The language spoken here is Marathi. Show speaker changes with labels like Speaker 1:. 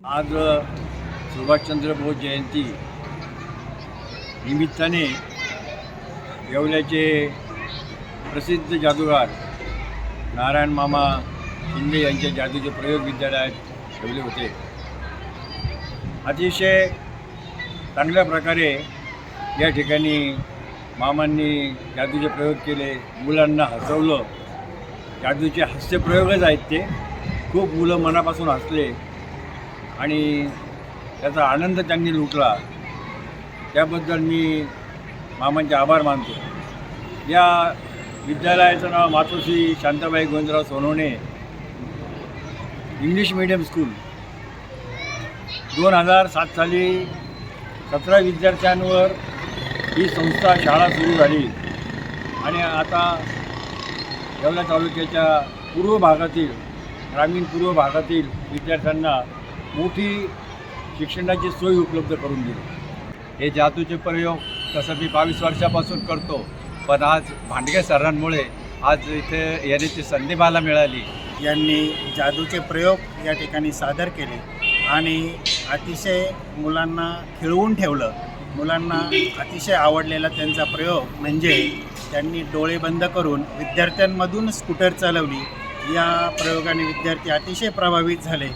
Speaker 1: आज सुभाषचंद्र बोस जयंती निमित्ताने येवल्याचे प्रसिद्ध जादूगार नारायण मामा शिंदे यांचे जादूचे प्रयोग विद्यालयात ठेवले होते। अतिशय चांगल्या प्रकारे या ठिकाणी मामांनी जादूचे प्रयोग केले, मुलांना हसवलं। जादूचे हास्यप्रयोगच आहेत ते। खूप मुलं मनापासून हसले आणि त्याचा आनंद त्यांनी लुटला। त्याबद्दल मी मामांचे आभार मानतो। या विद्यालयाचं नाव Matoshri Shantabai Govindrao Sonawane English medium school. 2007 साली 17 विद्यार्थ्यांवर ही संस्था शाळा सुरू झाली आणि आता येवला तालुक्याच्या पूर्व भागातील ग्रामीण पूर्व भागातील विद्यार्थ्यांना मोठी शिक्षणाची सोय उपलब्ध करून दिली।
Speaker 2: हे जादूचे प्रयोग तसं मी 22 वर्षापासून करतो, पण आज भांडगे सरांमुळे आज इथे येण्याची संधी मला मिळाली।
Speaker 3: यांनी जादूचे प्रयोग या ठिकाणी सादर केले आणि अतिशय मुलांना खिळवून ठेवलं। मुलांना अतिशय आवडलेला त्यांचा प्रयोग म्हणजे त्यांनी डोळे बंद करून विद्यार्थ्यांमधून स्कूटर चालवली। या प्रयोगाने विद्यार्थी अतिशय प्रभावित झाले